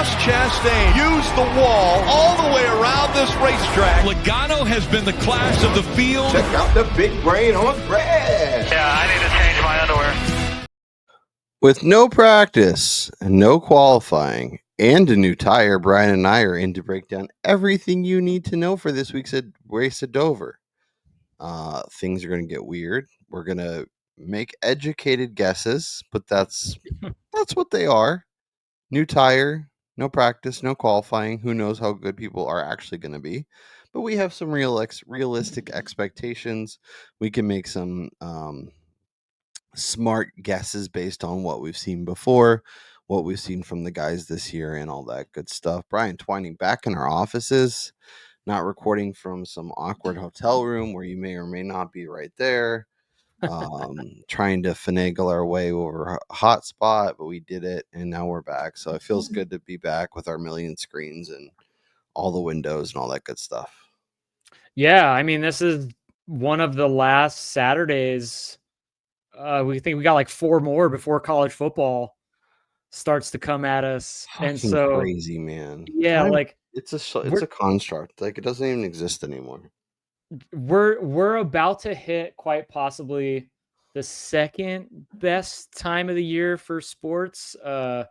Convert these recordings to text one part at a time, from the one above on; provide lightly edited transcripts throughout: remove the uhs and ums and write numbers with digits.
Ross Chastain used the wall all the way around this racetrack. Logano has been the class of the field. Check out the big brain on Brad. Yeah, I need to change my underwear. With no practice, no qualifying, and a new tire, Brian and I are in to break down everything you need to know for this week's race at Dover. Things are going to get weird. We're going to make educated guesses, but that's what they are. New tire, no practice, no qualifying. Who knows how good people are actually going to be? But we have some realistic expectations. We can make some smart guesses based on what we've seen before, what we've seen from the guys this year, and all that good stuff. Brian Twining back in our offices, not recording from some awkward hotel room where you may or may not be right there. Trying to finagle our way over a hot spot, but we did it, and now we're back. So it feels good to be back with our million screens and all the windows and all that good stuff. Yeah, I mean, this is one of the last Saturdays. We think we got like 4 more before college football starts to come at us. And Fucking so crazy, man. yeah, like it's a construct. Like, it doesn't even exist anymore. we're about to hit quite possibly the second best time of the year for sports. For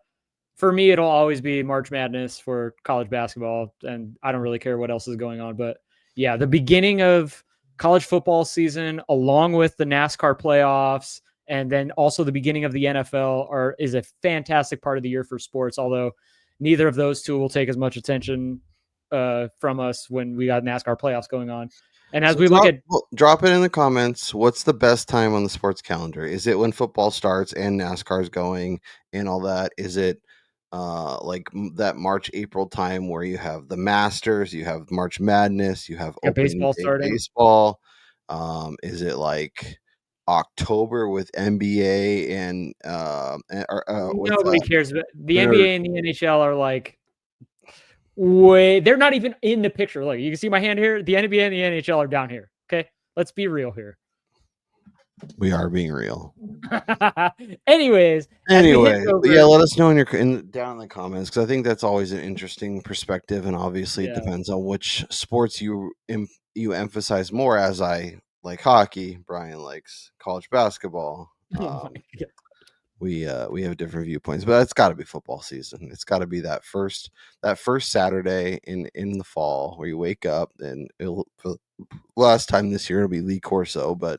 me, it'll always be March Madness for college basketball, and I don't really care what else is going on. But yeah, the beginning of college football season, along with the NASCAR playoffs, and then also the beginning of the NFL is a fantastic part of the year for sports, although neither of those two will take as much attention from us when we got NASCAR playoffs going on. And as we look at... Drop it in the comments. What's the best time on the sports calendar? Is it when football starts and NASCAR is going and all that? Is it like that March, April time where you have the Masters, you have March Madness, you have baseball starting? Baseball? Is it like October with NBA and nobody cares. But the NBA and the NHL are like... they're not even in the picture. Look, you can see my hand here. The NBA and the NHL are down here. Okay, let's be real here. We are being real. Anyways, yeah, let us know down in the comments, because I think that's always an interesting perspective, and obviously it depends on which sports you emphasize more. As I like hockey, Brian likes college basketball. We have different viewpoints, but it's got to be football season. It's got to be that first Saturday in the fall where you wake up, and for last time this year it'll be Lee Corso, but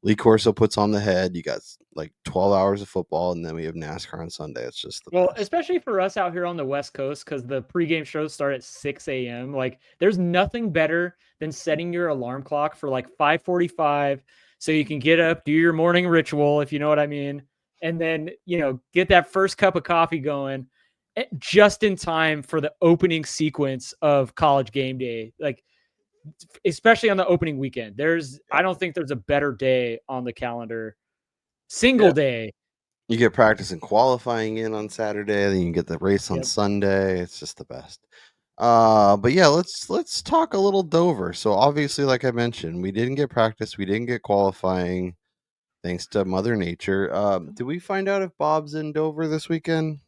Lee Corso puts on the head. You got like 12 hours of football, and then we have NASCAR on Sunday. It's just the best. Especially for us out here on the West Coast, because the pregame shows start at 6 a.m. Like, there's nothing better than setting your alarm clock for like 5:45 so you can get up, do your morning ritual, if you know what I mean, and then, get that first cup of coffee going just in time for the opening sequence of College Game Day. Like, especially on the opening weekend, I don't think there's a better day on the calendar. Single day. You get practice and qualifying in on Saturday, then you get the race on Sunday. It's just the best. But yeah, let's talk a little Dover. So obviously, like I mentioned, we didn't get practice, we didn't get qualifying, thanks to Mother Nature. Did we find out if Bob's in Dover this weekend?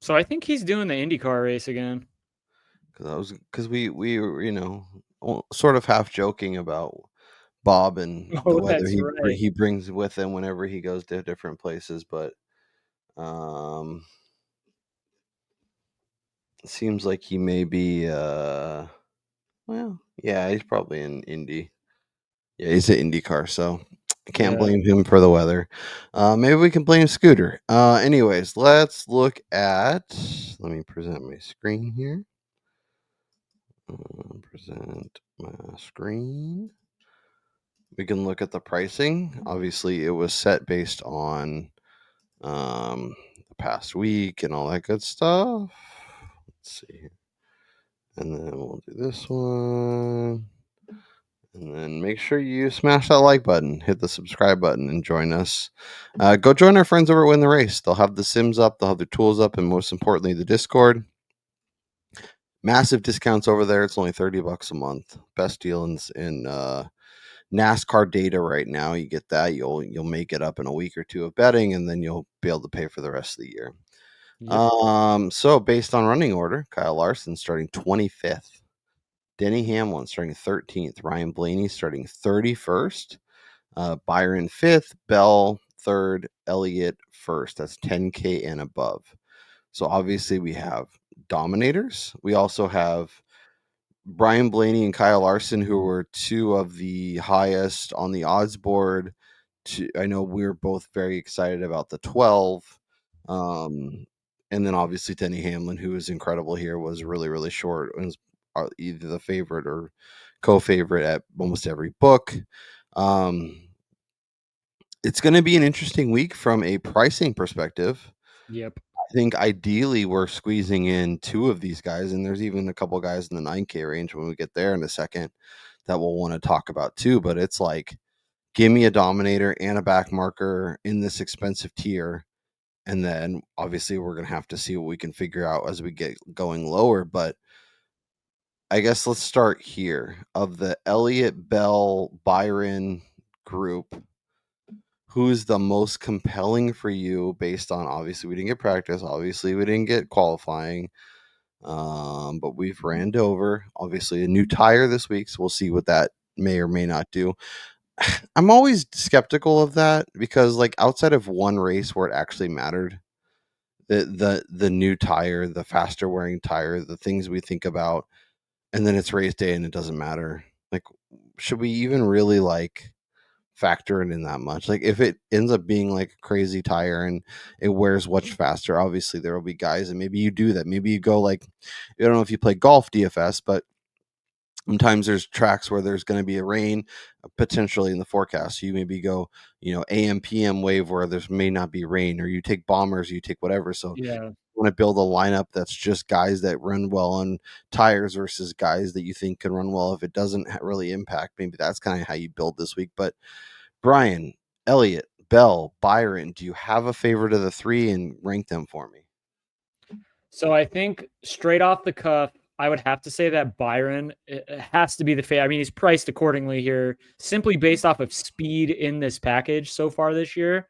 So I think he's doing the IndyCar race again. Because we were, sort of half joking about Bob and the weather he brings with him whenever he goes to different places, but it seems like he may be he's probably in Indy. Yeah, he's an IndyCar, so I can't blame him for the weather. Maybe we can blame Scooter. Anyways, let's look at... Let me present my screen here. Present my screen. We can look at the pricing. Obviously, it was set based on the past week and all that good stuff. Let's see here. And then we'll do this one. And then make sure you smash that like button, hit the subscribe button, and join us. Go join our friends over at Win the Race. They'll have the sims up, they'll have their tools up, and most importantly, the Discord. Massive discounts over there. It's only $30 a month. Best deal in NASCAR data right now. You get that. You'll make it up in a week or two of betting, and then you'll be able to pay for the rest of the year. Yep. So based on running order, Kyle Larson starting 25th, Denny Hamlin starting 13th, Ryan Blaney starting 31st, Byron 5th, Bell 3rd, Elliott 1st. That's 10K and above. So obviously we have dominators. We also have Brian Blaney and Kyle Larson, who were two of the highest on the odds board. I know we were both very excited about the 12. And then obviously Denny Hamlin, who was incredible here, was really, really short and was either the favorite or co-favorite at almost every book. It's going to be an interesting week from a pricing perspective. Yep. I think ideally we're squeezing in two of these guys, and there's even a couple guys in the 9K range when we get there in a second that we'll want to talk about too. But it's like, give me a dominator and a back marker in this expensive tier. And then obviously we're going to have to see what we can figure out as we get going lower. But I guess let's start here. Of the Elliott, Bell, Byron group, who's the most compelling for you based on, obviously we didn't get practice, obviously we didn't get qualifying, but we've ran Dover, obviously a new tire this week, so we'll see what that may or may not do. I'm always skeptical of that because, like, outside of one race where it actually mattered, the new tire, the faster wearing tire, the things we think about, and then it's race day and it doesn't matter. Like, should we even really factor it in that much? Like, if it ends up being like a crazy tire and it wears much faster, obviously there will be guys, and maybe you do that. Maybe you go like, I don't know if you play golf DFS, but sometimes there's tracks where there's going to be a rain potentially in the forecast. So you maybe go, AM PM wave where there's may not be rain, or you take bombers, you take whatever. So Yeah. want to build a lineup that's just guys that run well on tires versus guys that you think can run well. If it doesn't really impact, maybe that's kind of how you build this week. But Brian, Elliott, Bell, Byron, do you have a favorite of the three, and rank them for me? So I think straight off the cuff, I would have to say that Byron has to be the favorite. I mean, he's priced accordingly here, simply based off of speed in this package so far this year,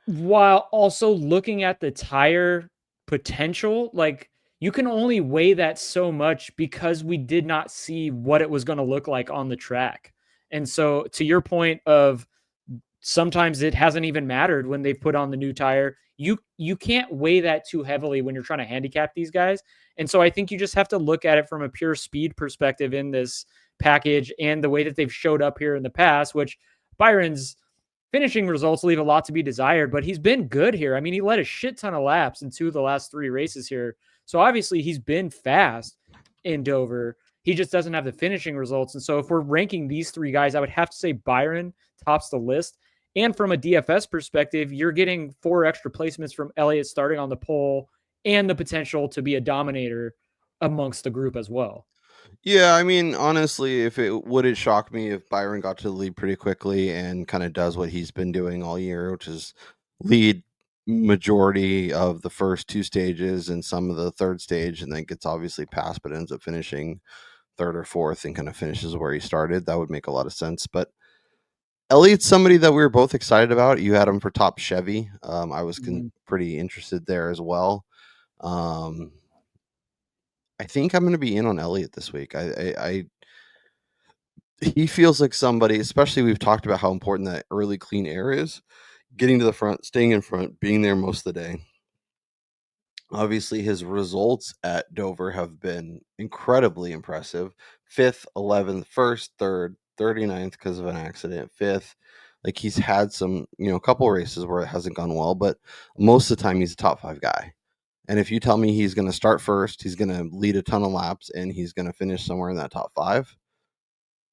while also looking at the tire potential. Like, you can only weigh that so much because we did not see what it was going to look like on the track. And so, to your point of sometimes it hasn't even mattered when they put on the new tire. You can't weigh that too heavily when you're trying to handicap these guys. And so I think you just have to look at it from a pure speed perspective in this package and the way that they've showed up here in the past, which Byron's finishing results leave a lot to be desired, but he's been good here. I mean, he led a shit ton of laps in 2 of the last 3 races here. So obviously he's been fast in Dover. He just doesn't have the finishing results. And so if we're ranking these 3 guys, I would have to say Byron tops the list. And from a DFS perspective, you're getting 4 extra placements from Elliott starting on the pole and the potential to be a dominator amongst the group as well. Yeah, I mean, honestly, if it would it shock me if Byron got to the lead pretty quickly and kind of does what he's been doing all year, which is lead majority of the first 2 stages and some of the third stage, and then gets obviously passed, but ends up finishing third or fourth and kind of finishes where he started. That would make a lot of sense. But Elliott's somebody that we were both excited about. You had him for top Chevy. I was pretty interested there as well. Um, I think I'm going to be in on Elliott this week. He feels like somebody, especially we've talked about how important that early clean air is, getting to the front, staying in front, being there most of the day. Obviously, his results at Dover have been incredibly impressive. 5th, 11th, 1st, 3rd, 39th because of an accident, 5th. Like, he's had some, a couple races where it hasn't gone well, but most of the time he's a top 5 guy. And if you tell me he's going to start first, he's going to lead a ton of laps, and he's going to finish somewhere in that top 5,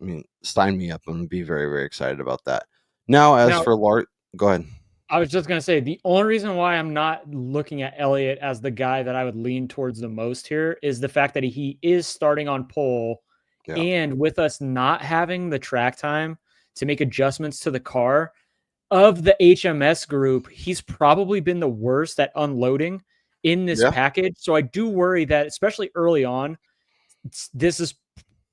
I mean, sign me up. I'm going to be very, very excited about that. Now, as Now, for Lart, go ahead. I was just going to say the only reason why I'm not looking at Elliott as the guy that I would lean towards the most here is the fact that he is starting on pole, Yeah. and with us not having the track time to make adjustments to the car of the HMS group, he's probably been the worst at unloading in this Yeah. package. So I do worry that, especially early on, this is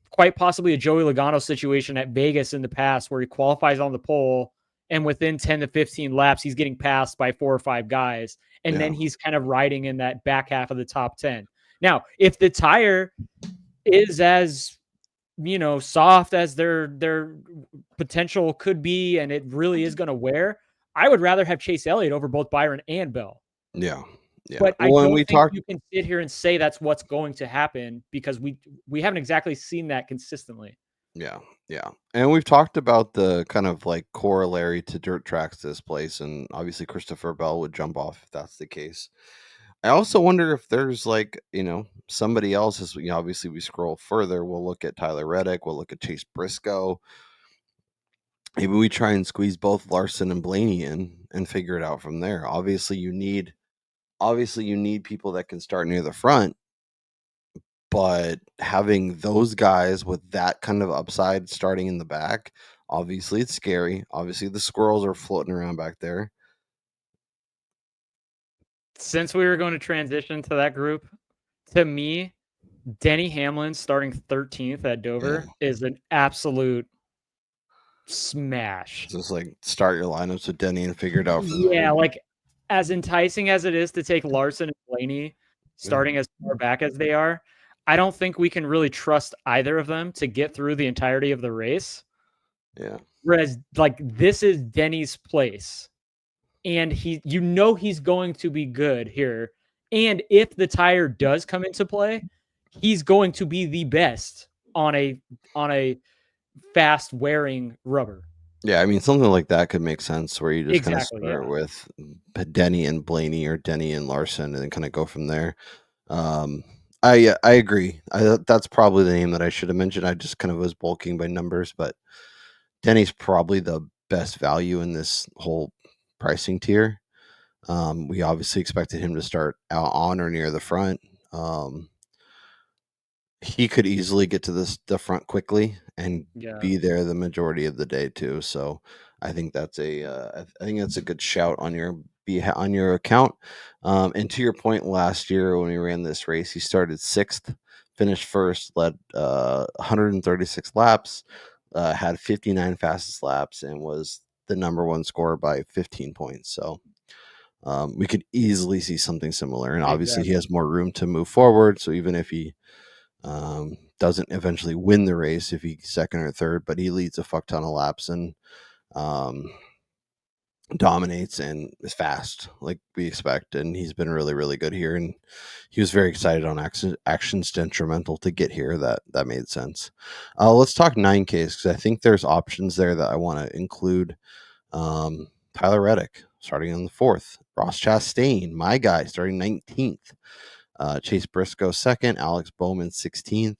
quite possibly a Joey Logano situation at Vegas in the past where he qualifies on the pole and within 10 to 15 laps, he's getting passed by 4 or 5 guys, and then he's kind of riding in that back half of the top 10. Now, if the tire is as soft as their potential could be, and it really is going to wear, I would rather have Chase Elliott over both Byron and Bell. Yeah. But I Well, and don't we think talked. you can sit here and say that's what's going to happen, because we haven't exactly seen that consistently. Yeah. And we've talked about the kind of like corollary to dirt tracks this place, and obviously Christopher Bell would jump off if that's the case. I also wonder if there's like, somebody else as obviously we scroll further, we'll look at Tyler Reddick, we'll look at Chase Briscoe. Maybe we try and squeeze both Larson and Blaney in and figure it out from there. Obviously you need people that can start near the front, but having those guys with that kind of upside starting in the back, obviously it's scary. Obviously the squirrels are floating around back there. Since we were going to transition to that group, to me, Denny Hamlin starting 13th at Dover is an absolute smash. Just like start your lineups with Denny and figure it out from Yeah, there. like as enticing as it is to take Larson and Blaney starting as far back as they are, I don't think we can really trust either of them to get through the entirety of the race. Yeah. Whereas, like, this is Denny's place, and he's going to be good here. And if the tire does come into play, he's going to be the best on a fast wearing rubber. Yeah, I mean something like that could make sense where you just kind of Exactly, start yeah. with Denny and Blaney or Denny and Larson and then kind of go from there. I agree. That's probably the name that I should have mentioned. I just kind of was bulking by numbers, but Denny's probably the best value in this whole pricing tier. We obviously expected him to start out on or near the front. He could easily get to the front quickly and be there the majority of the day too. So I think that's I think that's a good shout on your account. And to your point, last year when we ran this race, he started 6th, finished first, led 136 laps, had 59 fastest laps, and was the number one scorer by 15 points. So we could easily see something similar. And obviously he has more room to move forward. So even if he doesn't eventually win the race, if he's second or third, but he leads a fuck ton of laps and dominates and is fast like we expect, and he's been really, really good here, and he was very excited on actions detrimental to get here. That made sense. Let's talk 9Ks because I think there's options there that I want to include. Tyler Reddick starting on the 4th, Ross Chastain, my guy, starting 19th, Chase Briscoe 2nd, Alex Bowman 16th.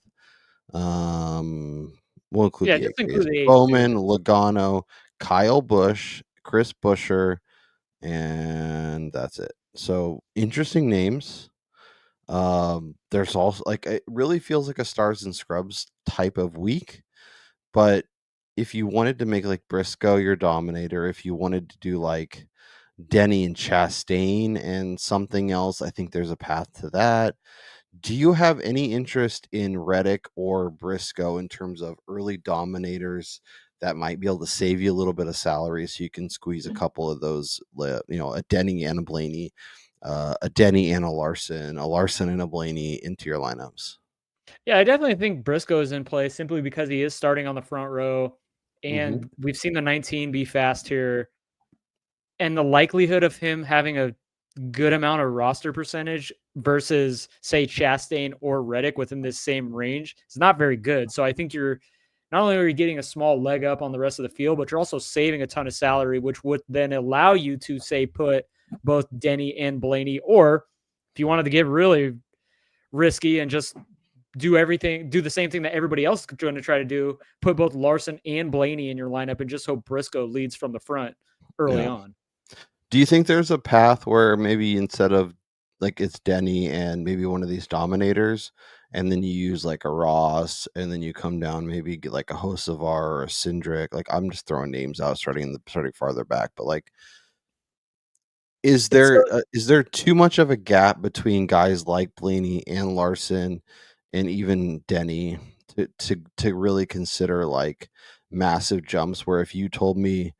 We'll include the just 8Ks. include the Bowman, Logano, Kyle Busch, Chris Buescher, and that's it. So interesting names. There's also like it really feels like a Stars and Scrubs type of week, but if you wanted to make like Briscoe your dominator, if you wanted to do like Denny and Chastain and something else, I think there's a path to that. Do you have any interest in Reddick or Briscoe in terms of early dominators that might be able to save you a little bit of salary so you can squeeze a couple of those, a Denny and a Blaney, a Denny and a Larson and a Blaney into your lineups? Yeah, I definitely think Briscoe is in play simply because he is starting on the front row, Mm-hmm. and we've seen the 19 be fast here. And the likelihood of him having a good amount of roster percentage versus, say, Chastain or Reddick within this same range is not very good. So I think you're not only are you getting a small leg up on the rest of the field, but you're also saving a ton of salary, which would then allow you to, say, put both Denny and Blaney, or if you wanted to get really risky and just do the same thing that everybody else is going to try to do, put both Larson and Blaney in your lineup and just hope Briscoe leads from the front early on. Do you think there's a path where maybe instead of like it's Denny and maybe one of these dominators, and then you use like a Ross, and then you come down maybe get like a Hocevar or a Cindric? Like I'm just throwing names out, starting farther back, but like, is there too much of a gap between guys like Blaney and Larson and even Denny to really consider like massive jumps? Where if you told me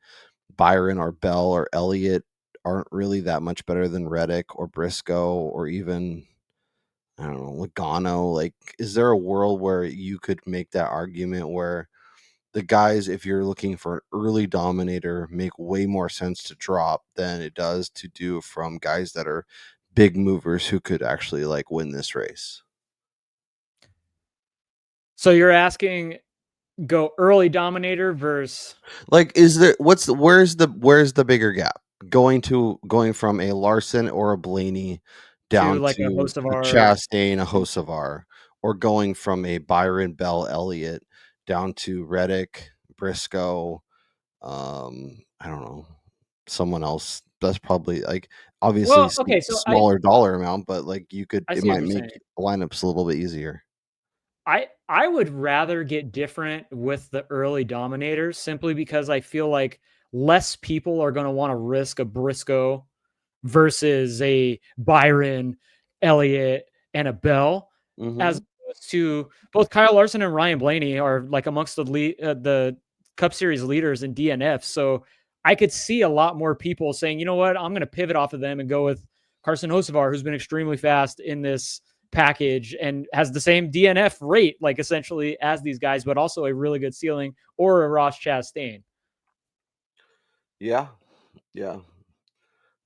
Byron or Bell or Elliott aren't really that much better than Reddick or Briscoe or even, I don't know, Logano. Like, is there a world where you could make that argument where the guys, if you're looking for an early dominator, make way more sense to drop than it does to do from guys that are big movers who could actually like win this race? So you're asking go early dominator versus Like, is there where's the bigger gap? Going from a Larson or a Blaney to down like a to host of a our Chastain, a Hocevar, or going from a Byron Bell Elliott down to Reddick, Briscoe, I don't know, someone else. That's probably like obviously well, okay, so smaller dollar amount, but like I it see what might you're make saying. lineups a little bit easier. I would rather get different with the early dominators simply because I feel like less people are going to want to risk a Briscoe versus a Byron, Elliott, and a Bell, as Mm-hmm. opposed to both Kyle Larson and Ryan Blaney are like amongst the Cup Series leaders in DNF. So I could see a lot more people saying, you know what, I'm going to pivot off of them and go with Carson Hocevar, who's been extremely fast in this package and has the same DNF rate, like essentially as these guys, but also a really good ceiling, or a Ross Chastain. Yeah. Yeah.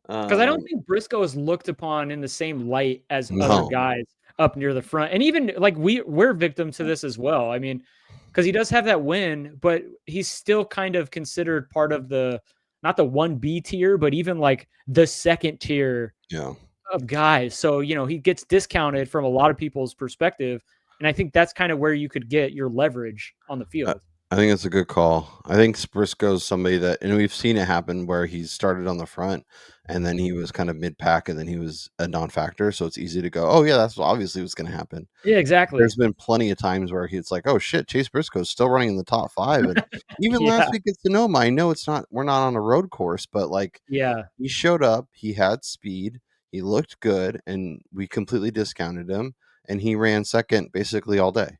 Because I don't Um, think Briscoe is looked upon in the same light as other no. guys up near the front. And even like we're victim to this as well. I mean, because he does have that win, but he's still kind of considered part of the not the 1B tier, but even like the second tier Yeah. of guys. So, he gets discounted from a lot of people's perspective. And I think that's kind of where you could get your leverage on the I, field. I think it's a good call. I think Briscoe's somebody that, and we've seen it happen where he started on the front and then he was kind of mid pack and then he was a non factor. So it's easy to go, oh, yeah, that's obviously what's going to happen. Yeah, exactly. There's been plenty of times where he's like, oh, shit, Chase Briscoe's still running in the top 5. And even last Yeah. week at Sonoma, I know we're not on a road course, but like Yeah. he showed up, he had speed, he looked good, and we completely discounted him. And he ran second basically all day.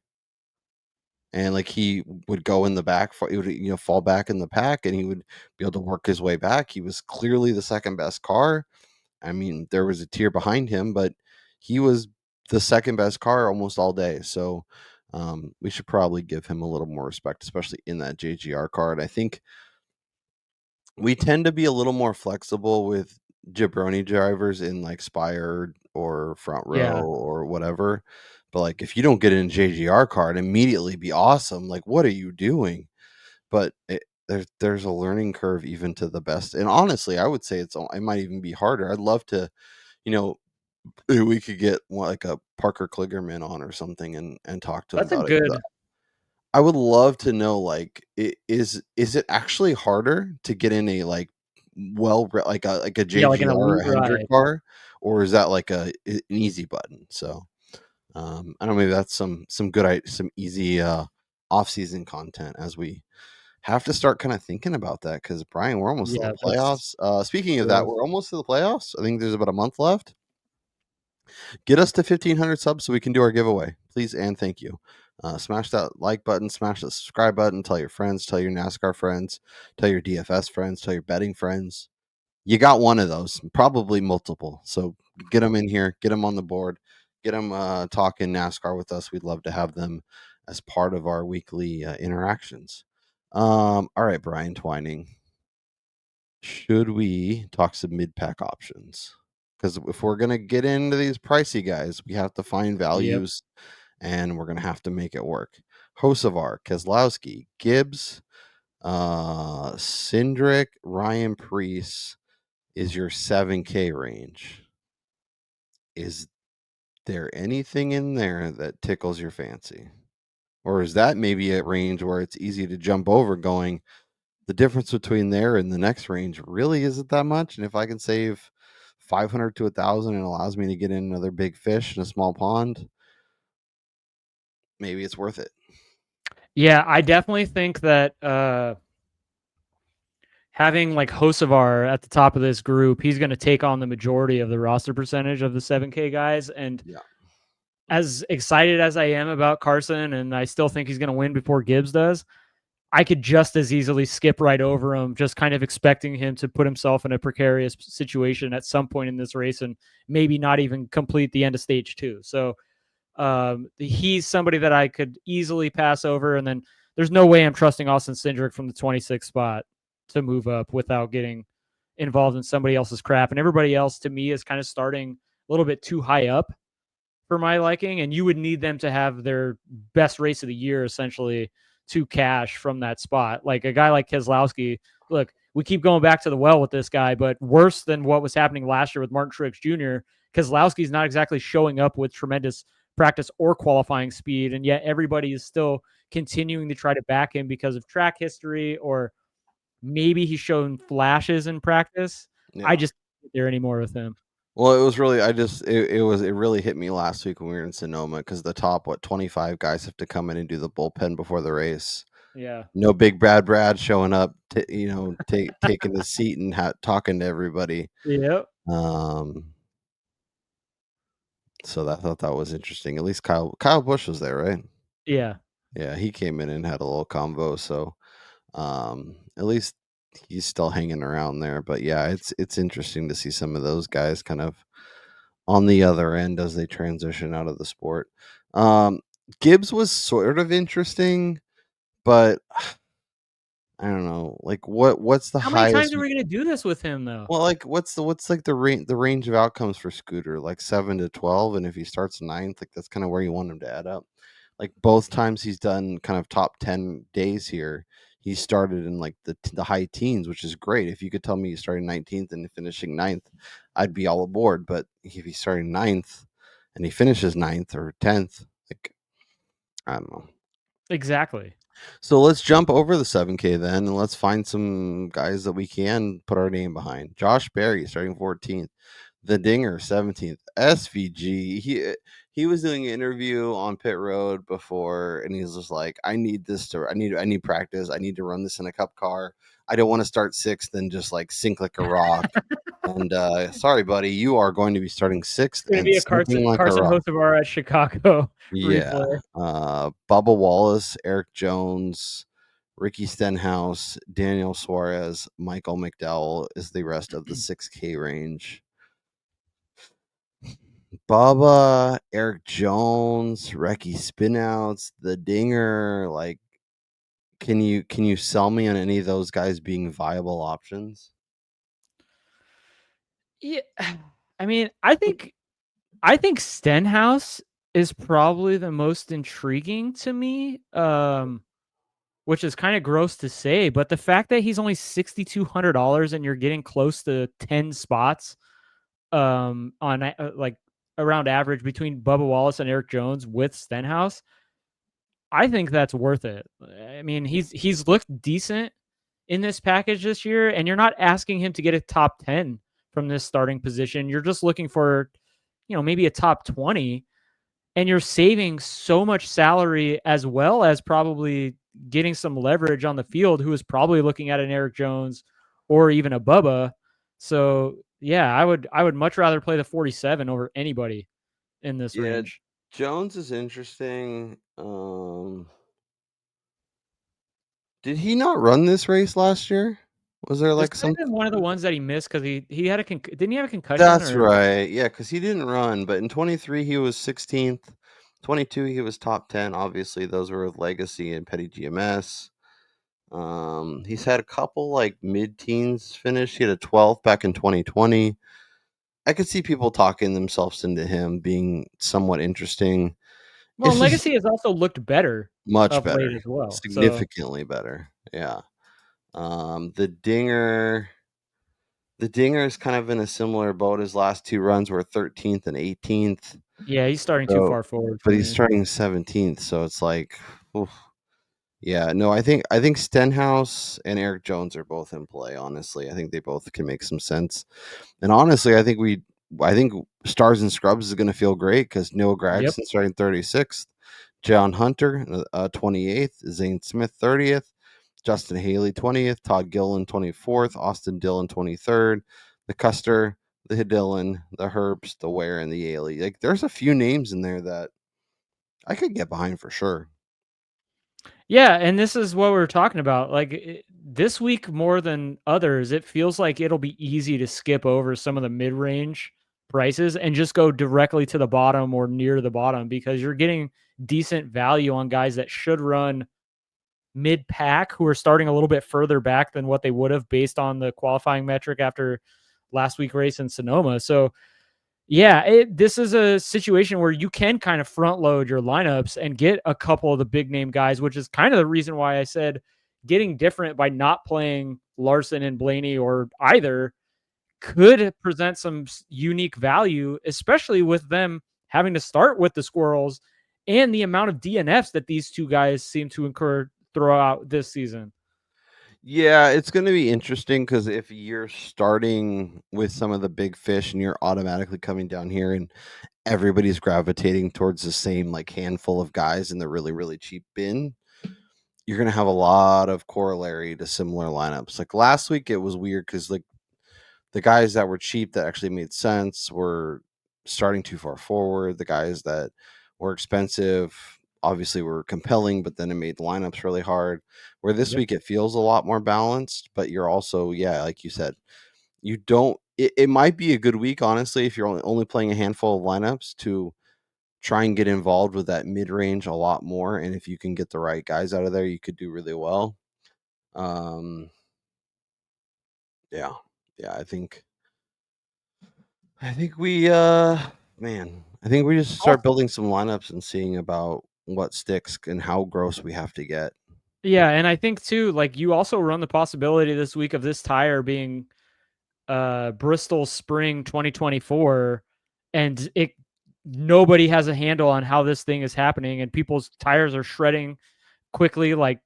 And like he would go in the back, he would fall back in the pack, and he would be able to work his way back. He was clearly the second best car. I mean, there was a tier behind him, but he was the second best car almost all day. So we should probably give him a little more respect, especially in that JGR card. I think we tend to be a little more flexible with jabroni drivers in like Spire or Front Row Yeah. or whatever. But like if you don't get in JGR card, immediately be awesome. Like, what are you doing? But there's a learning curve even to the best. And honestly, I would say it might even be harder. I'd love to, you know, we could get like a Parker Kligerman on or something and talk to him That's a about it. 'Cause good, I would love to know, like, is it actually harder to get in a like like a yeah, like an JGR or elite a Hendrick ride. car, or is that like an easy button? So I don't know, maybe that's some easy off season content as we have to start kind of thinking about that because Brian, we're almost to the Yeah, that's playoffs. Speaking of that, rough. we're almost to the playoffs. I think there's about a month left. Get us to 1,500 subs so we can do our giveaway, please and thank you. Smash that like button, smash the subscribe button, tell your friends, tell your NASCAR friends, tell your DFS friends, tell your betting friends. You got one of those, probably multiple. So get them in here, get them on the board, get them talking NASCAR with us. We'd love to have them as part of our weekly interactions. All right, Brian Twining. Should we talk some mid pack options? Because if we're gonna get into these pricey guys, we have to find Yep. values, and we're gonna have to make it work. Hocevar, Keselowski, Gibbs, Cindric, Ryan Preece is your 7K range. Is there anything in there that tickles your fancy? Or is that maybe a range where it's easy to jump over going, the difference between there and the next range really isn't that much. And if I can save 500 to 1,000 and allows me to get in another big fish in a small pond, maybe it's worth it. Yeah, I definitely think that having like Hocevar at the top of this group, he's going to take on the majority of the roster percentage of the 7K guys. And Yeah. as excited as I am about Carson, and I still think he's going to win before Gibbs does, I could just as easily skip right over him, just kind of expecting him to put himself in a precarious situation at some point in this race and maybe not even complete the end of stage 2. So he's somebody that I could easily pass over. And then there's no way I'm trusting Austin Cindric from the 26th spot to move up without getting involved in somebody else's crap. And everybody else to me is kind of starting a little bit too high up for my liking. And you would need them to have their best race of the year essentially to cash from that spot. Like a guy like Keselowski, look, we keep going back to the well with this guy, but worse than what was happening last year with Martin Truex Jr., Keselowski's not exactly showing up with tremendous practice or qualifying speed, and yet everybody is still continuing to try to back him because of track history, or maybe he's shown flashes in practice. Yeah. I just can't get there anymore with him. Well, it was really it really hit me last week when we were in Sonoma because the top 25 guys have to come in and do the bullpen before the race. Yeah. No big Brad showing up, taking his seat and talking to everybody. Yep. So I thought that was interesting. At least Kyle Busch was there, right? Yeah. Yeah, he came in and had a little convo. So at least he's still hanging around there. But yeah, it's interesting to see some of those guys kind of on the other end as they transition out of the sport. Gibbs was sort of interesting, but I don't know. Like what's the How many highest? times are we going to do this with him though? Well, like what's like the range of outcomes for Scooter? Like 7 to 12, and if he starts 9th, like that's kind of where you want him to add up. Like both times he's done kind of top 10 days here, he started in like the high teens, which is great. If you could tell me he's starting 19th and finishing 9th, I'd be all aboard. But if he's starting 9th and he finishes 9th or 10th, like I don't know. Exactly. So let's jump over the 7K then, and let's find some guys that we can put our name behind. Josh Berry starting 14th, the Dinger 17th, SVG. He was doing an interview on pit road before, and he's just like, I need practice. I need to run this in a cup car. I don't want to start 6th and just like sink like a rock. And sorry, buddy, you are going to be starting 6th. It's going to be a Carson Hocevar at Chicago. Yeah. Bubba Wallace, Eric Jones, Ricky Stenhouse, Daniel Suarez, Michael McDowell is the rest of the 6K range. Bubba, Eric Jones, Ricky Spinouts, the Dinger. Like, can you sell me on any of those guys being viable options? Yeah. I mean, I think Stenhouse is probably the most intriguing to me, which is kind of gross to say, but the fact that he's only $6,200 and you're getting close to 10 spots on like around average between Bubba Wallace and Eric Jones with Stenhouse, I think that's worth it. I mean, he's looked decent in this package this year, and you're not asking him to get a top 10 from this starting position. You're just looking for, maybe a top 20, and you're saving so much salary as well as probably getting some leverage on the field, who is probably looking at an Eric Jones or even a Bubba. So yeah, I would much rather play the 47 over anybody in this range. Jones is interesting. Did he not run this race last year? Was there like some one of the ones that he missed because he had didn't he have a concussion? That's right. Yeah, because he didn't run, but in 23 he was 16th. 22 he was top 10. Obviously, those were with Legacy and Petty GMS. He's had a couple like mid-teens finish. He had a 12th back in 2020. I could see people talking themselves into him being somewhat interesting. Well, Legacy has also looked better. Much better as well. Significantly better. Yeah. The Dinger is kind of in a similar boat. His last 2 runs were 13th and 18th. Yeah, he's starting too far forward. But he's starting 17th, so it's like, oof. Yeah, no, I think Stenhouse and Eric Jones are both in play, honestly. I think they both can make some sense. And honestly, I think Stars and Scrubs is going to feel great because Noah Gragson starting 36th, John Hunter 28th, Zane Smith 30th, Justin Haley 20th, Todd Gillen 24th, Austin Dillon 23rd, the Custer, the Hidillan, the Herbst, the Ware, and the Ailey. Like, there's a few names in there that I could get behind for sure. Yeah, and this is what we're talking about. Like this week more than others, it feels like it'll be easy to skip over some of the mid-range prices and just go directly to the bottom or near the bottom because you're getting decent value on guys that should run mid-pack who are starting a little bit further back than what they would have based on the qualifying metric after last week race in Sonoma. So yeah, this is a situation where you can kind of front load your lineups and get a couple of the big name guys, which is kind of the reason why I said getting different by not playing Larson and Blaney or either could present some unique value, especially with them having to start with the Squirrels and the amount of DNFs that these two guys seem to incur throughout this season. Yeah, it's going to be interesting because if you're starting with some of the big fish and you're automatically coming down here and everybody's gravitating towards the same like handful of guys in the really, really cheap bin, you're going to have a lot of corollary to similar lineups. Like last week, it was weird because like the guys that were cheap that actually made sense were starting too far forward. The guys that were expensive obviously were compelling, but then it made lineups really hard. Where this week it feels a lot more balanced, but you're also, yeah, like you said, you don't. It might be a good week, honestly, if you're only playing a handful of lineups to try and get involved with that mid range a lot more. And if you can get the right guys out of there, you could do really well. Yeah, yeah, I think we man, I think we just start building some lineups and seeing about what sticks and how gross we have to get. Yeah, and I think too, like you also run the possibility this week of this tire being Bristol Spring 2024, and nobody has a handle on how this thing is happening, and people's tires are shredding quickly, like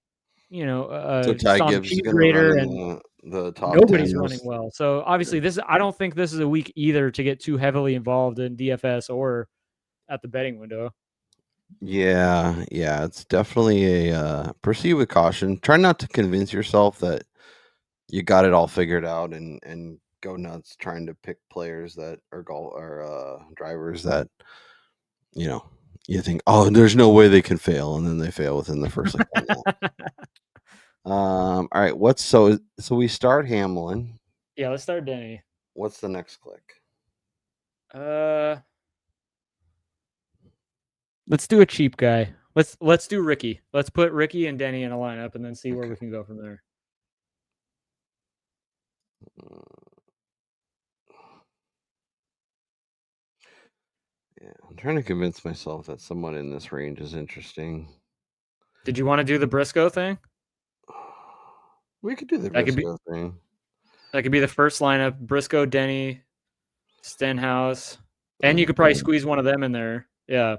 So Ty Gibbs is Stampede going to run Raider, in and the top 10 nobody's running most. well. So obviously, I don't think this is a week either to get too heavily involved in DFS or at the betting window. Yeah, yeah, it's definitely a proceed with caution. Try not to convince yourself that you got it all figured out and go nuts trying to pick players that are drivers that you know you think, oh, there's no way they can fail, and then they fail within the first like 10 laps. All right, so we start Hamlin. Yeah, let's start Denny. What's the next click? Let's do a cheap guy. Let's do Ricky. Let's put Ricky and Denny in a lineup and then see where we can go from there. Yeah, I'm trying to convince myself that someone in this range is interesting. Did you want to do the Briscoe thing? We could do the Briscoe thing. That could be the first lineup: Briscoe, Denny, Stenhouse, and you could probably squeeze one of them in there. Yeah.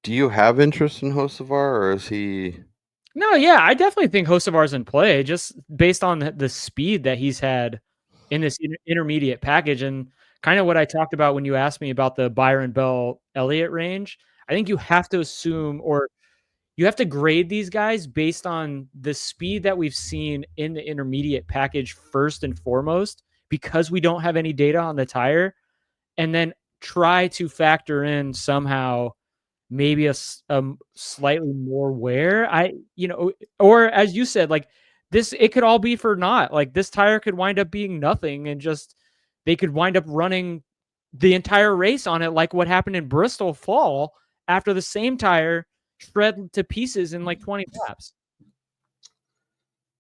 Do you have interest in Hocevar, or is he? No, yeah, I definitely think Hocevar's in play just based on the speed that he's had in this intermediate package and kind of what I talked about when you asked me about the Byron Bell Elliott range. I think you have to assume or you have to grade these guys based on the speed that we've seen in the intermediate package first and foremost, because we don't have any data on the tire, and then try to factor in somehow maybe a slightly more wear. Or as you said, like this, it could all be for naught. Like this tire could wind up being nothing and just they could wind up running the entire race on it, like what happened in Bristol fall after the same tire shred to pieces in like 20 laps.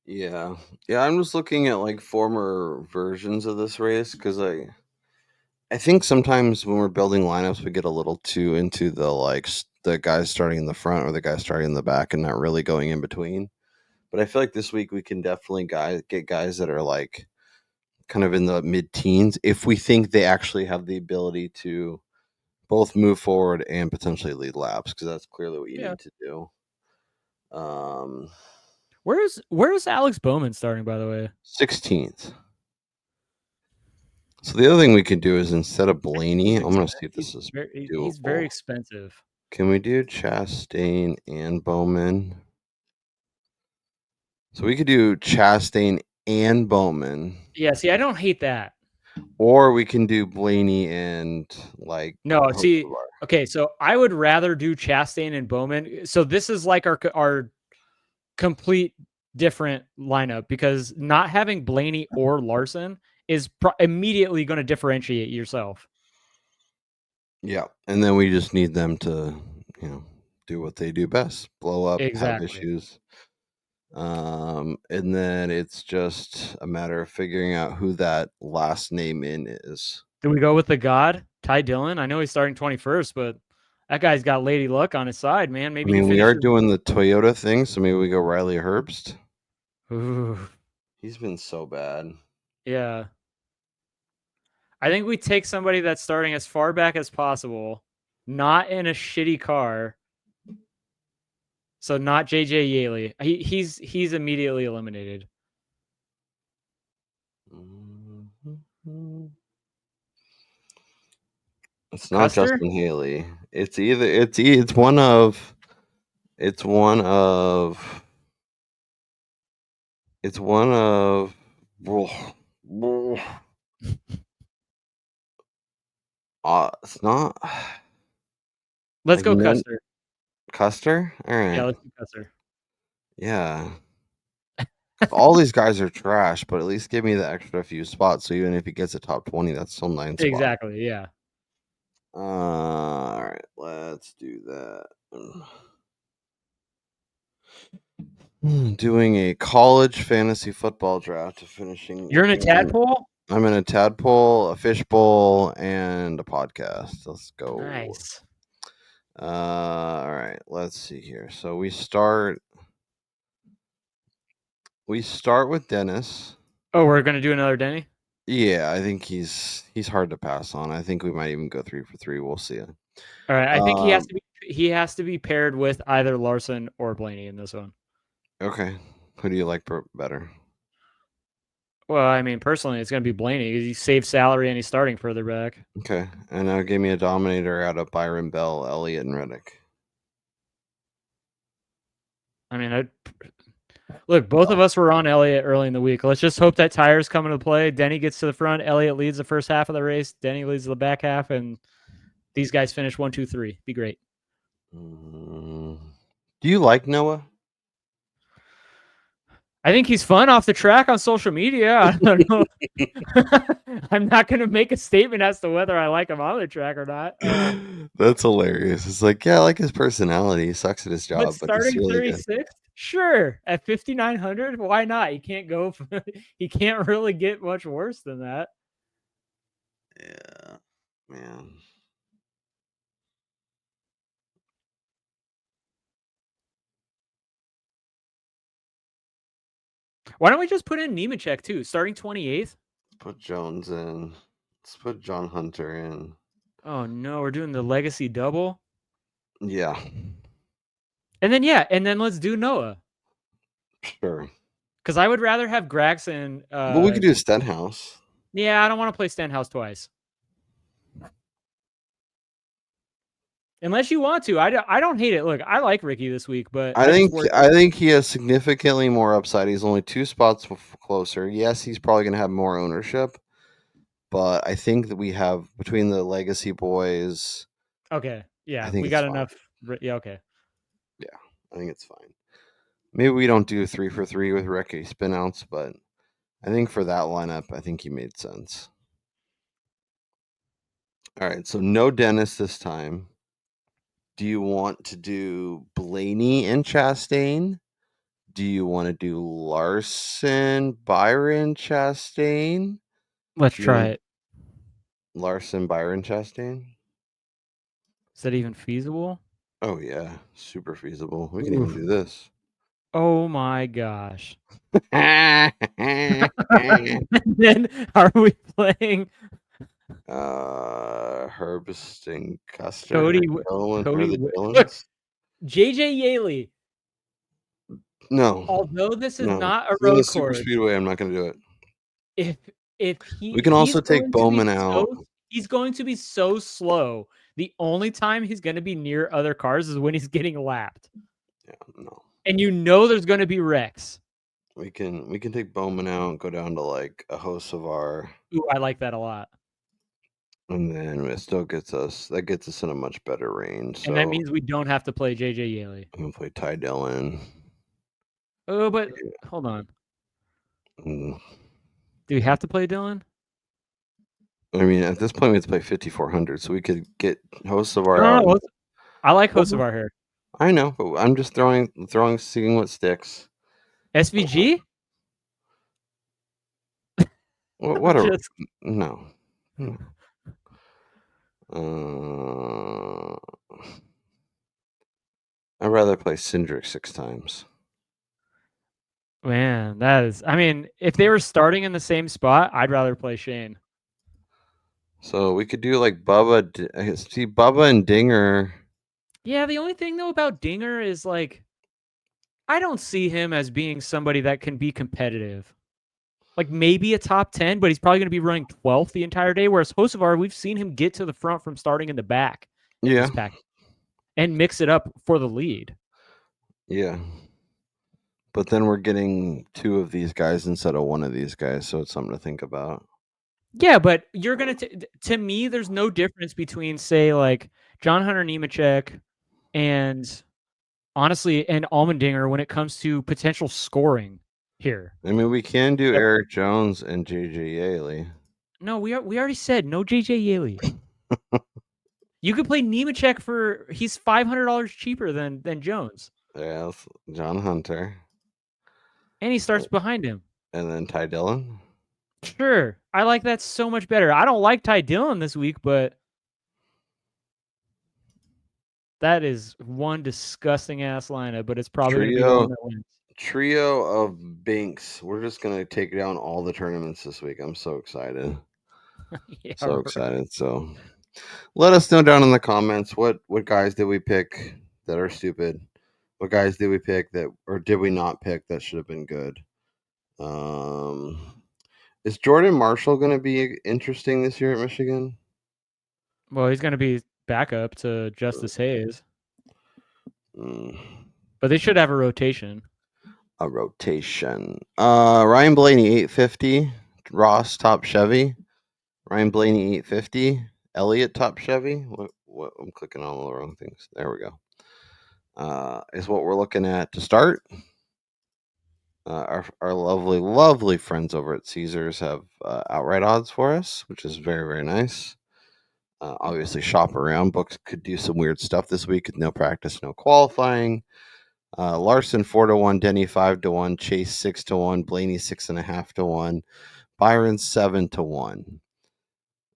Yeah, I'm just looking at like former versions of this race because I think sometimes when we're building lineups, we get a little too into the guys starting in the front or the guys starting in the back and not really going in between. But I feel like this week we can definitely get guys that are like kind of in the mid-teens if we think they actually have the ability to both move forward and potentially lead laps, because that's clearly what you need to do. Where's Alex Bowman starting, by the way? 16th. So the other thing we could do is instead of Blaney, I'm going to see if this is doable. He's very expensive. Can we do Chastain and Bowman? So we could do Chastain and Bowman. Yeah, see, I don't hate that. Or we can do Blaney and like no. See, Okay, so I would rather do Chastain and Bowman. So this is like our complete different lineup because not having Blaney or Larson is immediately going to differentiate yourself. Yeah, and then we just need them to, do what they do best: blow up, have Exactly. issues. And then it's just a matter of figuring out who that last name in is. Do we go with the God, Ty Dillon? I know he's starting 21st, but that guy's got Lady Luck on his side, man. I Maybe he mean, we are finishes. doing the Toyota thing, so maybe we go Riley Herbst. Ooh, He's been so bad. yeah. I think we take somebody that's starting as far back as possible, not in a shitty car. So not JJ Yaley. He's immediately eliminated. It's not Custer? Justin Haley. It's either it's one of it's one of it's one of it's not. Let's Like go Custer. Custer. All right. Yeah, let's do Custer. Yeah. All these guys are trash, but at least give me the extra few spots. So even if he gets a top 20, that's still 9 spots. Exactly, yeah. All right, let's do that. Doing a college fantasy football draft, finishing. You're in a tadpole? I'm in a tadpole, a fishbowl, and a podcast. Let's go. Nice. All right, let's see here. So we start with Dennis. Oh, we're gonna do another Denny? Yeah, I think he's hard to pass on. I think we might even go 3 for 3. We'll see it. All right. I think he has to be paired with either Larson or Blaney in this one. Okay. Who do you like better? Well, I mean, personally, it's going to be Blaney. He saves salary and he's starting further back. Okay. And now give me a dominator out of Byron Bell, Elliott, and Reddick. I mean, look, both of us were on Elliott early in the week. Let's just hope that tires come into play. Denny gets to the front. Elliott leads the first half of the race. Denny leads the back half, and these guys finish 1, 2, 3. Be great. Do you like Noah? I think he's fun off the track on social media. I don't know. I'm not going to make a statement as to whether I like him on the track or not. That's hilarious. It's like, yeah, I like his personality. He sucks at his job, But but he's starting really 36th, sure. At 5,900, why not? He can't go. He can't really get much worse than that. good. Yeah, man. Why don't we just put in Nemechek too, starting 28th? Put Jones in. Let's put John Hunter in. Oh no, we're doing the legacy double. Yeah. And then let's do Noah. Sure. Because I would rather have Gregson. But we could do Stenhouse. Yeah, I don't want to play Stenhouse twice. Unless you want to. I don't hate it. Look, I like Ricky this week, but I think he has significantly more upside. He's only 2 spots closer. Yes, he's probably going to have more ownership, but I think that we have between the legacy boys. Okay. Yeah, I think we got fine. enough. Yeah, okay. Yeah, I think it's fine. Maybe we don't do 3 for 3 with Ricky spinouts, but I think for that lineup, I think he made sense. All right, so no Dennis this time. Do you want to do Blaney and Chastain? Do you want to do Larson, Byron, Chastain? Let's try it. Larson, Byron, Chastain? Is that even feasible? Oh, yeah. Super feasible. We can even do this. Oh, my gosh. Then Then are we playing Herbst and Custer? Cody? Dillons? JJ Yaley. No. Although this is No. not a In road a super course, speedway, I'm not going to do it. if he We can also he's take going to Bowman be out. he's going to be so slow. The only time he's going to be near other cars is when he's getting lapped. Yeah, no. And you know there's going to be wrecks. We can take Bowman out and go down to like a host of our. Ooh, I like that a lot. And then it still gets us in a much better range. So And that means we don't have to play JJ Yaley. I'm gonna play Ty Dillon. Oh, but hold on. Mm. Do we have to play Dylan? I mean, at this point, we have to play 5,400, so we could get hosts of our. No. I like hosts of our hair. I know, but I'm just throwing, seeing what sticks. SVG? What a Just- no. I'd rather play Cindric 6 times. Man, that is. I mean, if they were starting in the same spot, I'd rather play Shane. So we could do like Bubba. See, Bubba and Dinger. Yeah, the only thing though about Dinger is like, I don't see him as being somebody that can be competitive. Like maybe a top 10, but he's probably going to be running 12th the entire day. Whereas Hocevar, we've seen him get to the front from starting in the back. Yeah. This pack, and mix it up for the lead. Yeah. But then we're getting 2 of these guys instead of 1 of these guys, so it's something to think about. Yeah, but you're going to me, there's no difference between, say, like John Hunter Nemechek and honestly, and Allmendinger when it comes to potential scoring here. I mean, we can do Eric Jones and JJ Yaley. No, we already said no JJ Yaley. You could play Nemechek for he's $500 cheaper than Jones. Yes, John Hunter. And he starts behind him. And then Ty Dillon. Sure. I like that so much better. I don't like Ty Dillon this week, but that is one disgusting ass lineup, but it's probably going to be the one that wins. Trio of Binks. We're just going to take down all the tournaments this week. I'm so excited. Yeah, so excited. So let us know down in the comments what guys did we pick that are stupid? What guys did we pick that, or did we not pick that should have been good? Is Jordan Marshall going to be interesting this year at Michigan? Well, he's going to be backup to Justice Hayes. But they should have a rotation. Ryan Blaney 850, Ross top Chevy. Ryan Blaney 850, Elliott top Chevy. What I'm clicking on all the wrong things. There we go. Is what we're looking at to start. Our lovely friends over at Caesars have outright odds for us, which is very, very nice. Obviously, shop around. Books could do some weird stuff this week with no practice, no qualifying. Larson 4-1, Denny 5-1, Chase 6-1, Blaney 6.5 to 1, Byron 7 to 1.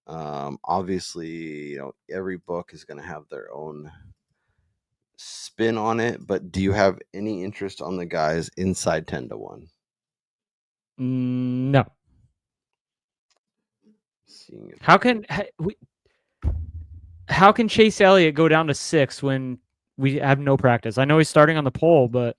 Obviously, every book is going to have their own spin on it, but do you have any interest on the guys inside 10 to 1? No. How can Chase Elliott go down to 6 when we have no practice? I know he's starting on the pole, but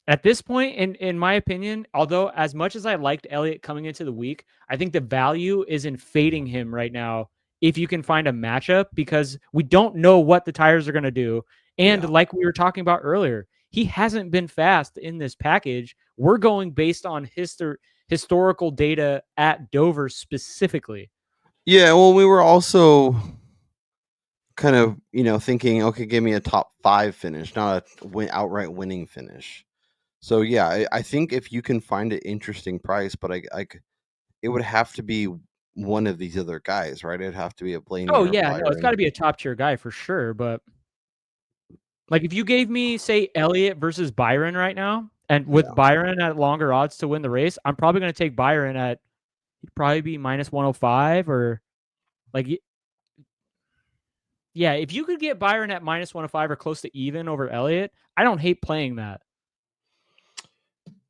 at this point, in my opinion, although as much as I liked Elliott coming into the week, I think the value is in fading him right now if you can find a matchup, because we don't know what the tires are going to do. And like we were talking about earlier, he hasn't been fast in this package. We're going based on historical data at Dover specifically. Yeah, well, we were also kind of, thinking, okay, give me a top 5 finish, not a outright winning finish. So yeah, I think if you can find an interesting price, but it would have to be one of these other guys, right? It'd have to be a Blaney. Oh yeah, no, it's got to be a top tier guy for sure. But like, if you gave me, say, Elliott versus Byron right now, and with Byron at longer odds to win the race, I'm probably going to take Byron at, he'd probably be minus 105 or like, yeah, if you could get Byron at minus 105 or close to even over Elliott, I don't hate playing that.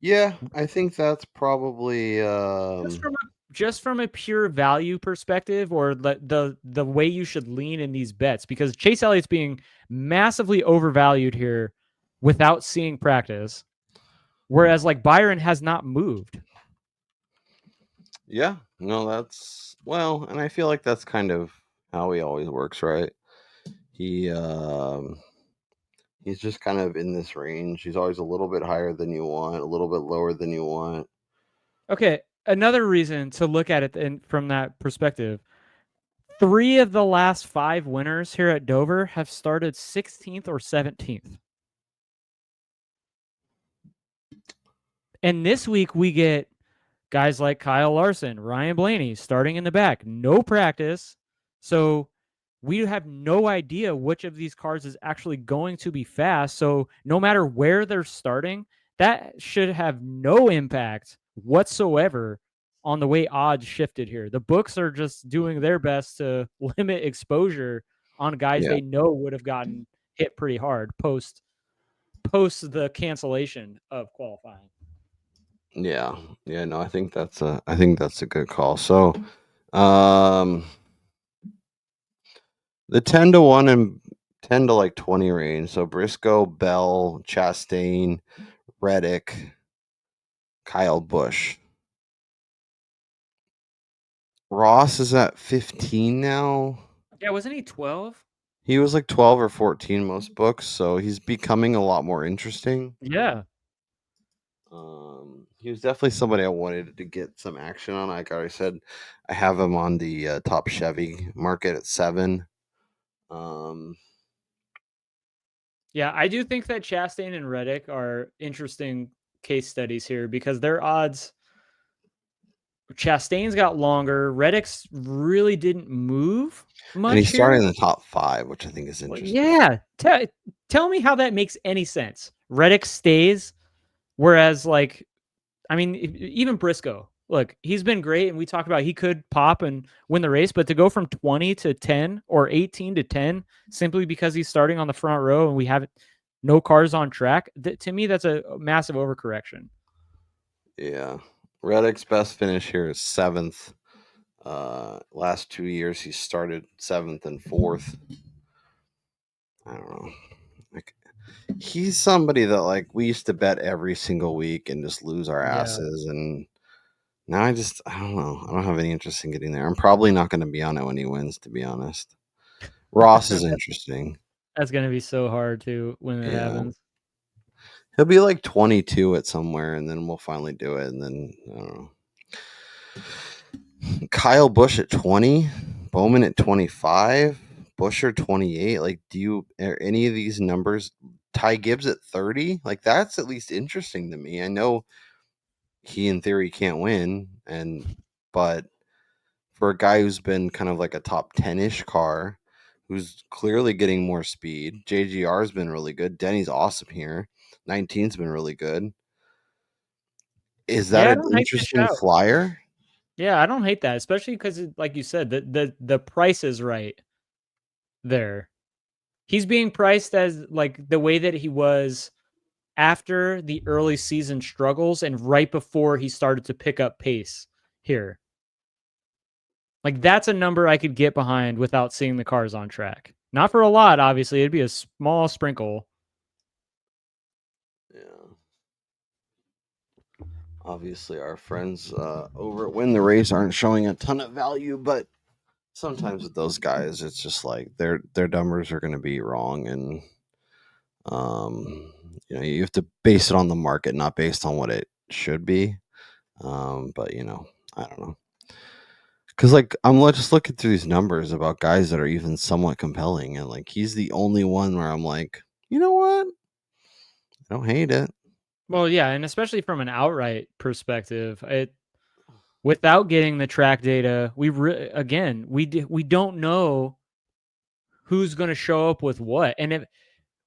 Yeah, I think that's probably just from a pure value perspective, or the way you should lean in these bets, because Chase Elliott's being massively overvalued here without seeing practice, whereas like Byron has not moved. Yeah, no, that's and I feel like that's kind of how he always works, right? He's just kind of in this range. He's always a little bit higher than you want, a little bit lower than you want. Okay, another reason to look at it from that perspective. 3 of the last 5 winners here at Dover have started 16th or 17th. And this week we get guys like Kyle Larson, Ryan Blaney starting in the back, no practice. So we have no idea which of these cars is actually going to be fast. So no matter where they're starting, that should have no impact whatsoever on the way odds shifted here. The books are just doing their best to limit exposure on guys they know would have gotten hit pretty hard post the cancellation of qualifying. Yeah. No, I think that's a good call. So, the 10 to 1 and 10 to like 20 range. So Briscoe, Bell, Chastain, Reddick, Kyle Busch. Ross is at 15 now. Yeah, wasn't he 12? He was like 12 or 14 most books, so he's becoming a lot more interesting. Yeah. He was definitely somebody I wanted to get some action on. Like I already said, I have him on the top Chevy market at 7. Yeah, I do think that Chastain and Reddick are interesting case studies here because their odds. Chastain's got longer. Reddick's really didn't move much. And he's starting here. in the top 5, which I think is interesting. Yeah. Tell me how that makes any sense. Reddick stays, whereas, like, I mean, even Briscoe, look, he's been great, and we talked about he could pop and win the race, but to go from 20 to 10 or 18 to 10 simply because he's starting on the front row and we have no cars on track, to me, that's a massive overcorrection. Yeah. Reddick's best finish here is 7th. Last 2 years, he started 7th and 4th. I don't know. Like, he's somebody that like we used to bet every single week and just lose our asses, and now I don't know. I don't have any interest in getting there. I'm probably not going to be on it when he wins, to be honest. Ross is interesting. That's going to be so hard too when it happens. He'll be like 22 at somewhere, and then we'll finally do it. And then I don't know. Kyle Busch at 20, Bowman at 25, Buescher 28. Like, are any of these numbers? Ty Gibbs at 30. Like, that's at least interesting to me. I know he in theory can't win, but for a guy who's been kind of like a top 10-ish car, who's clearly getting more speed. JGR's been really good. Denny's awesome here. 19's been really good. Is that an interesting flyer? Yeah, I don't hate that, especially because, like you said, the price is right there. He's being priced as like the way that he was after the early season struggles and right before he started to pick up pace here. Like, that's a number I could get behind without seeing the cars on track. Not for a lot, obviously. It'd be a small sprinkle. Yeah. Obviously, our friends over at Win the Race aren't showing a ton of value, but sometimes with those guys, it's just like their numbers are going to be wrong, and you have to base it on the market, not based on what it should be. But I don't know, because like I'm just looking through these numbers about guys that are even somewhat compelling, and like he's the only one where I'm like, you know what, I don't hate it. Well, yeah, and especially from an outright perspective, without getting the track data, we don't know who's going to show up with what, and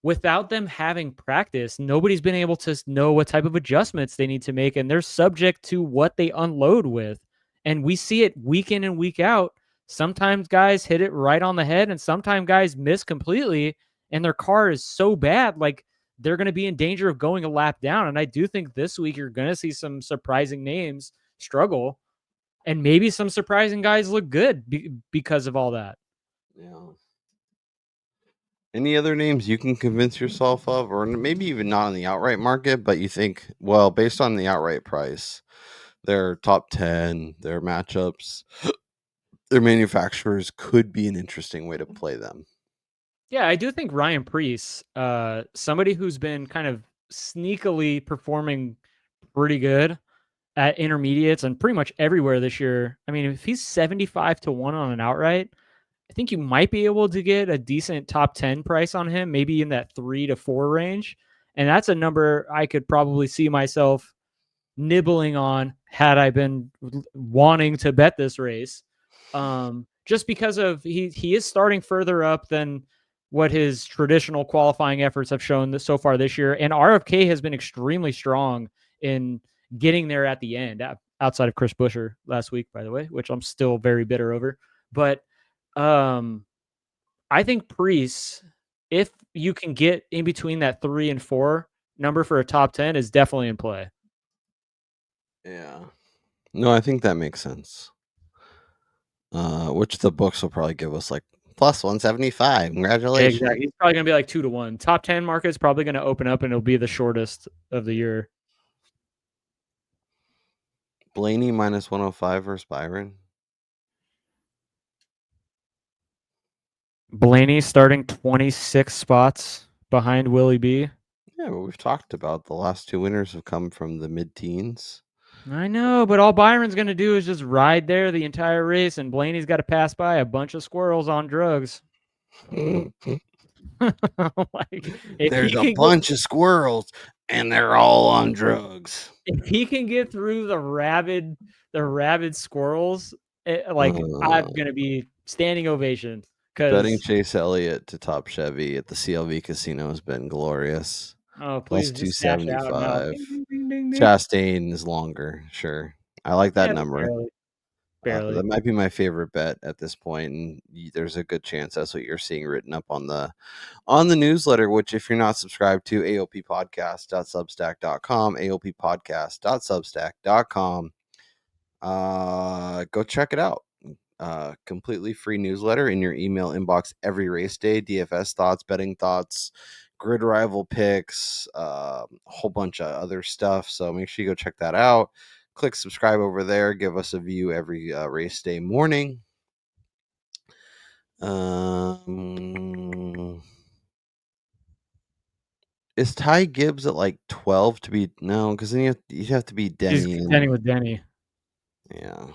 without them having practice, nobody's been able to know what type of adjustments they need to make, and they're subject to what they unload with. And we see it week in and week out. Sometimes guys hit it right on the head, and sometimes guys miss completely, and their car is so bad, like they're going to be in danger of going a lap down. And I do think this week you're going to see some surprising names struggle, and maybe some surprising guys look good because of all that. Yeah. Any other names you can convince yourself of, or maybe even not on the outright market, but you think, well, based on the outright price, their top 10, their matchups, their manufacturers could be an interesting way to play them? Yeah, I do think Ryan Preece, somebody who's been kind of sneakily performing pretty good at intermediates and pretty much everywhere this year. I mean, if he's 75 to 1 on an outright, I think you might be able to get a decent top 10 price on him, maybe in that 3 to 4 range. And that's a number I could probably see myself nibbling on had I been wanting to bet this race. Just because of he is starting further up than what his traditional qualifying efforts have shown so far this year. And RFK has been extremely strong in getting there at the end, outside of Chris Buescher last week, by the way, which I'm still very bitter over. But I think Priest, if you can get in between that 3 and 4 number for a top 10, is definitely in play. Yeah. No, I think that makes sense. Which the books will probably give us like plus 175. Congratulations. Exactly. He's probably going to be like 2 to 1. Top 10 market is probably going to open up and it'll be the shortest of the year. Blaney minus 105 versus Byron. Blaney starting 26 spots behind Willie B. Yeah, but we've talked about the last 2 winners have come from the mid-teens. I know, but all Byron's going to do is just ride there the entire race, and Blaney's got to pass by a bunch of squirrels on drugs. There's a bunch of squirrels, and they're all on drugs. If he can get through the rabid squirrels, I'm going to be standing ovation. Betting Chase Elliott to top Chevy at the CLV casino has been glorious. Oh, please, plus 275. Ding, ding, ding, ding. Chastain is longer. Sure. I like that number. Barely. That might be my favorite bet at this point, and there's a good chance that's what you're seeing written up on the newsletter, which if you're not subscribed to, aoppodcast.substack.com, aoppodcast.substack.com. Go check it out. Completely free newsletter in your email inbox every race day. DFS thoughts, betting thoughts, grid rival picks, a whole bunch of other stuff. So make sure you go check that out. Click subscribe over there. Give us a view every race day morning. Is Ty Gibbs at like 12 to be? No, because then you have to be Denny. He's contending with Denny. Yeah.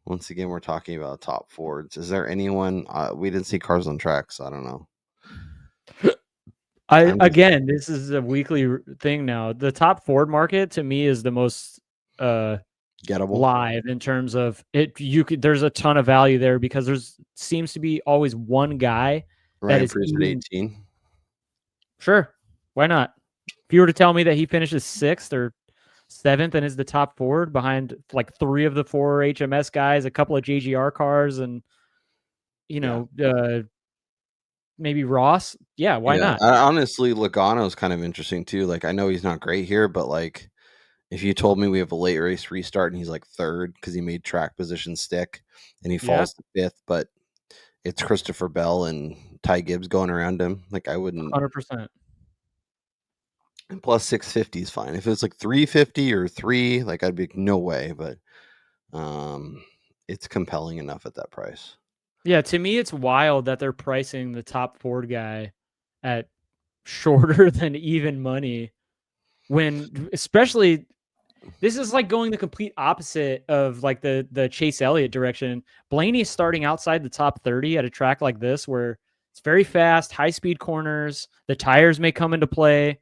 Once again, we're talking about top Fords. Is there anyone? We didn't see cars on track, so I don't know. Again, this is a weekly thing now. The top Ford market to me is the most gettable live in terms of it. There's a ton of value there because there's seems to be always one guy that is at 18. Sure, why not? If you were to tell me that he finishes 6th or 7th and is the top Ford behind like 3 of the 4 HMS guys, a couple of JGR cars, and maybe Ross. Yeah, why not? Honestly, Logano's kind of interesting too. Like, I know he's not great here, but like, if you told me we have a late race restart and he's like 3rd because he made track position stick and he falls to 5th, but it's Christopher Bell and Ty Gibbs going around him, like I wouldn't. 100%. And plus 650 is fine. If it's like 350 or 3, like I'd be no way, but it's compelling enough at that price. Yeah, to me, it's wild that they're pricing the top Ford guy at shorter than even money. When, especially, this is like going the complete opposite of like the Chase Elliott direction. Blaney is starting outside the top 30 at a track like this, where it's very fast, high speed corners. The tires may come into play.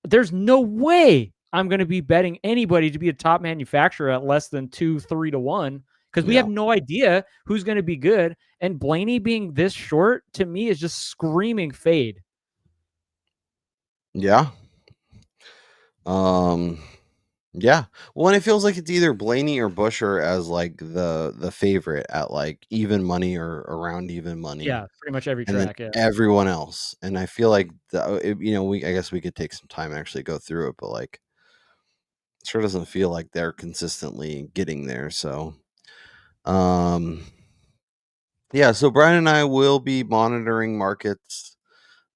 There's no way I'm going to be betting anybody to be a top manufacturer at less than 2-3 to 1. Because we have no idea who's going to be good. And Blaney being this short, to me, is just screaming fade. Yeah. Yeah. Well, and it feels like it's either Blaney or Buescher as like the favorite at like even money or around even money. Yeah, pretty much every track. Yeah. Everyone else. And I feel like, I guess we could take some time and actually go through it, but like, it sure doesn't feel like they're consistently getting there. So, yeah, so Brian and I will be monitoring markets.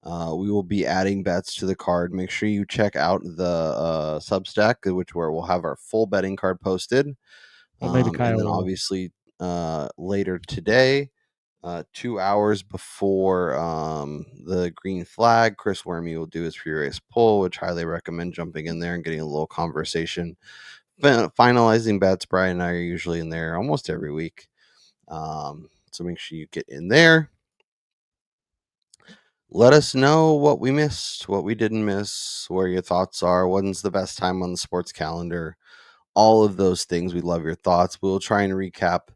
We will be adding bets to the card. Make sure you check out the Substack, where we'll have our full betting card posted. Well, maybe Kyle and then will. obviously later today, 2 hours before the green flag, Chris Wormy will do his pre-race poll, which highly recommend jumping in there and getting a little conversation. Finalizing bets, Brian and I are usually in there almost every week. So make sure you get in there. Let us know what we missed, what we didn't miss, where your thoughts are, when's the best time on the sports calendar, all of those things. We love your thoughts. We'll try and recap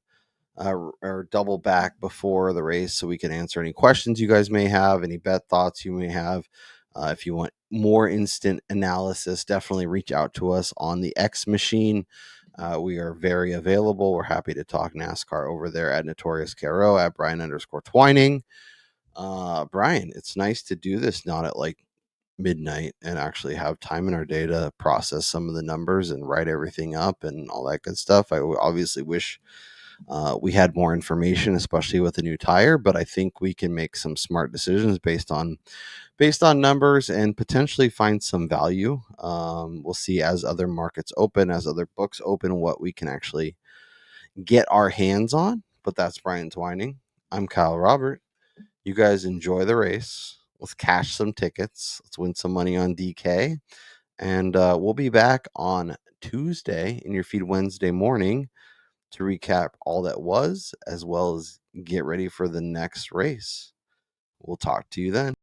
or double back before the race so we can answer any questions you guys may have, any bet thoughts you may have. If you want more instant analysis, definitely reach out to us on the X machine. We are very available. We're happy to talk NASCAR over there at Notorious KRO, at Brian_Twining. Brian, it's nice to do this not at like midnight and actually have time in our day to process some of the numbers and write everything up and all that good stuff. I obviously wish we had more information, especially with the new tire, but I think we can make some smart decisions based on numbers and potentially find some value. We'll see as other markets open, as other books open, what we can actually get our hands on. But that's Brian Twining. I'm Kyle Robert. You guys enjoy the race. Let's cash some tickets. Let's win some money on DK. And we'll be back on Tuesday in your feed Wednesday morning to recap all that was, as well as get ready for the next race. We'll talk to you then.